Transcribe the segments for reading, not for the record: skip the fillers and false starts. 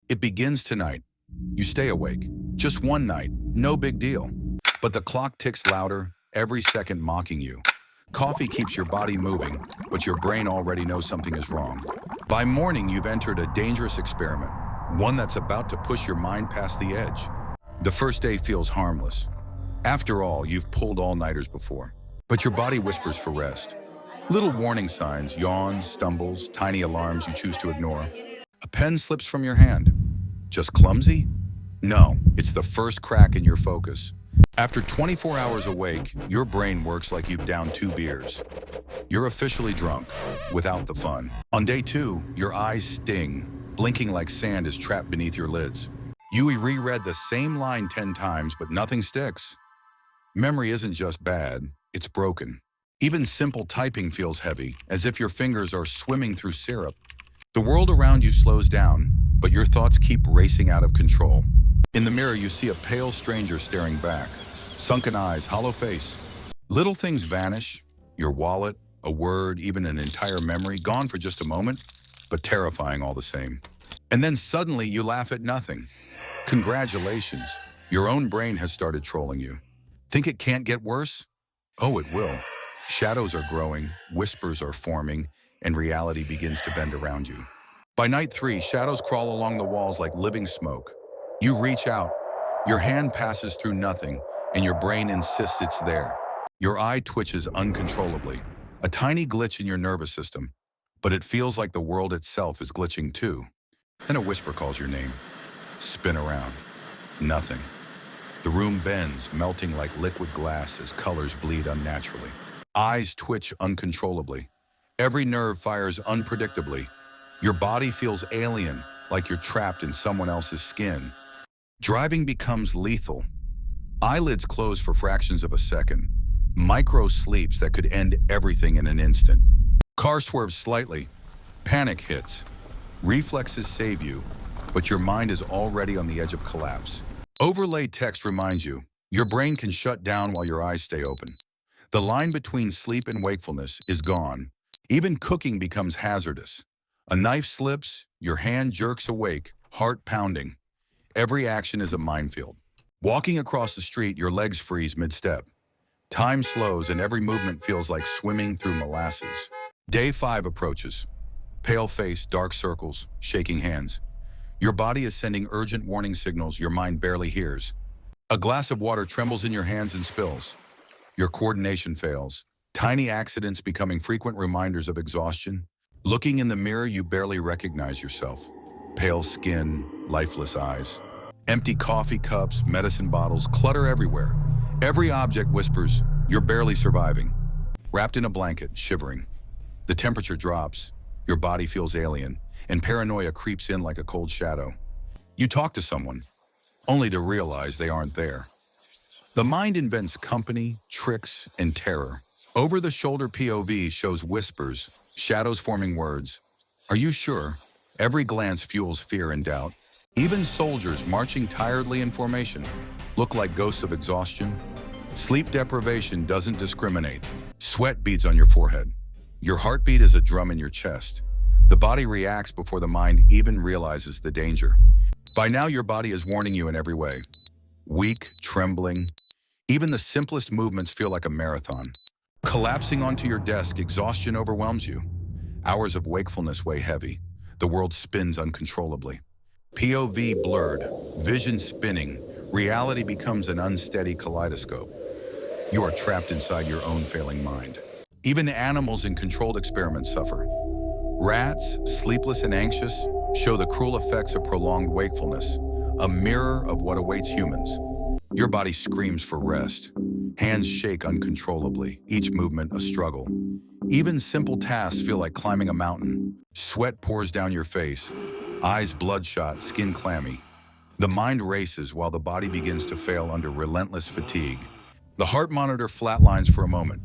It begins tonight. You stay awake. Just one night, no big deal. But the clock ticks louder, every second mocking you. Coffee keeps your body moving, but your brain already knows something is wrong. By morning, you've entered a dangerous experiment, one that's about to push your mind past the edge. The first day feels harmless. After all, you've pulled all-nighters before. But your body whispers for rest. Little warning signs, yawns, stumbles, tiny alarms you choose to ignore. A pen slips from your hand. Just clumsy? No, it's the first crack in your focus. After 24 hours awake, your brain works like you've downed 2 beers. You're officially drunk, without the fun. On day 2, your eyes sting, blinking like sand is trapped beneath your lids. You reread the same line 10 times, but nothing sticks. Memory isn't just bad, it's broken. Even simple typing feels heavy, as if your fingers are swimming through syrup. The world around you slows down, but your thoughts keep racing out of control. In the mirror, you see a pale stranger staring back. Sunken eyes, hollow face. Little things vanish. Your wallet, a word, even an entire memory, gone for just a moment, but terrifying all the same. And then suddenly you laugh at nothing. Congratulations, your own brain has started trolling you. Think it can't get worse? Oh, it will. Shadows are growing, whispers are forming, and reality begins to bend around you. By night 3, shadows crawl along the walls like living smoke. You reach out. Your hand passes through nothing, and your brain insists it's there. Your eye twitches uncontrollably, a tiny glitch in your nervous system, but it feels like the world itself is glitching too. Then a whisper calls your name. Spin around. Nothing. The room bends, melting like liquid glass as colors bleed unnaturally. Eyes twitch uncontrollably. Every nerve fires unpredictably. Your body feels alien, like you're trapped in someone else's skin. Driving becomes lethal. Eyelids close for fractions of a second. Micro sleeps that could end everything in an instant. Car swerves slightly. Panic hits. Reflexes save you, but your mind is already on the edge of collapse. Overlaid text reminds you, your brain can shut down while your eyes stay open. The line between sleep and wakefulness is gone. Even cooking becomes hazardous. A knife slips, your hand jerks awake, heart pounding. Every action is a minefield. Walking across the street, your legs freeze mid-step. Time slows and every movement feels like swimming through molasses. Day 5 approaches. Pale face, dark circles, shaking hands. Your body is sending urgent warning signals your mind barely hears. A glass of water trembles in your hands and spills. Your coordination fails. Tiny accidents becoming frequent reminders of exhaustion. Looking in the mirror, you barely recognize yourself. Pale skin, lifeless eyes. Empty coffee cups, medicine bottles, clutter everywhere. Every object whispers, you're barely surviving. Wrapped in a blanket, shivering. The temperature drops. Your body feels alien, and paranoia creeps in like a cold shadow. You talk to someone, only to realize they aren't there. The mind invents company, tricks, and terror. Over-the-shoulder POV shows whispers, shadows forming words. Are you sure? Every glance fuels fear and doubt. Even soldiers marching tiredly in formation look like ghosts of exhaustion. Sleep deprivation doesn't discriminate. Sweat beads on your forehead. Your heartbeat is a drum in your chest. The body reacts before the mind even realizes the danger. By now, your body is warning you in every way. Weak, trembling. Even the simplest movements feel like a marathon. Collapsing onto your desk, exhaustion overwhelms you. Hours of wakefulness weigh heavy. The world spins uncontrollably. POV blurred, vision spinning. Reality becomes an unsteady kaleidoscope. You are trapped inside your own failing mind. Even animals in controlled experiments suffer. Rats, sleepless and anxious, show the cruel effects of prolonged wakefulness, a mirror of what awaits humans. Your body screams for rest. Hands shake uncontrollably, each movement a struggle. Even simple tasks feel like climbing a mountain. Sweat pours down your face, eyes bloodshot, skin clammy. The mind races while the body begins to fail under relentless fatigue. The heart monitor flatlines for a moment.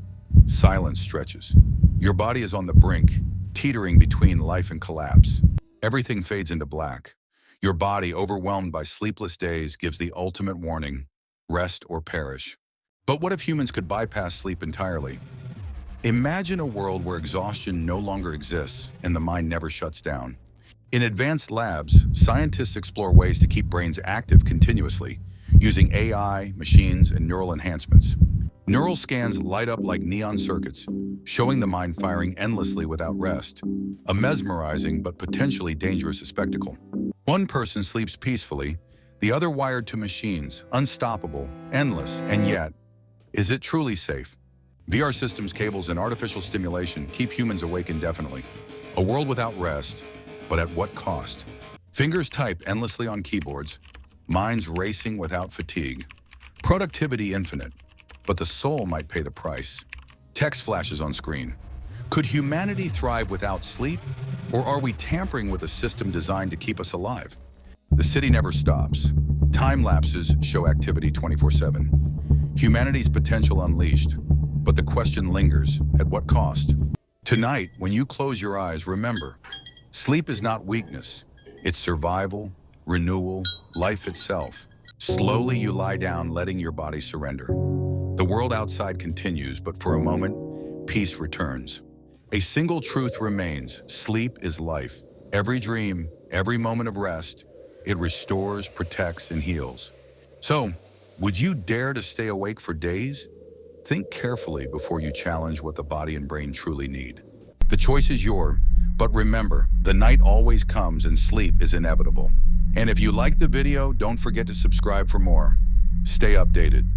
Silence stretches. Your body is on the brink, teetering between life and collapse. Everything fades into black. Your body, overwhelmed by sleepless days, gives the ultimate warning: rest or perish. But what if humans could bypass sleep entirely? Imagine a world where exhaustion no longer exists and the mind never shuts down. In advanced labs, scientists explore ways to keep brains active continuously, using AI, machines, and neural enhancements. Neural scans light up like neon circuits, showing the mind firing endlessly without rest, a mesmerizing but potentially dangerous spectacle. One person sleeps peacefully, the other wired to machines, unstoppable, endless, and yet, is it truly safe? VR systems, cables, and artificial stimulation keep humans awake indefinitely. A world without rest, but at what cost? Fingers type endlessly on keyboards, minds racing without fatigue. Productivity infinite, but the soul might pay the price. Text flashes on screen. Could humanity thrive without sleep? Or are we tampering with a system designed to keep us alive? The city never stops. Time lapses show activity 24/7. Humanity's potential unleashed, but the question lingers, at what cost? Tonight, when you close your eyes, remember, sleep is not weakness. It's survival, renewal, life itself. Slowly you lie down, letting your body surrender. The world outside continues, but for a moment, peace returns. A single truth remains: sleep is life. Every dream, every moment of rest, it restores, protects, and heals. So, would you dare to stay awake for days? Think carefully before you challenge what the body and brain truly need. The choice is yours, but remember, the night always comes and sleep is inevitable. And if you like the video, don't forget to subscribe for more. Stay updated.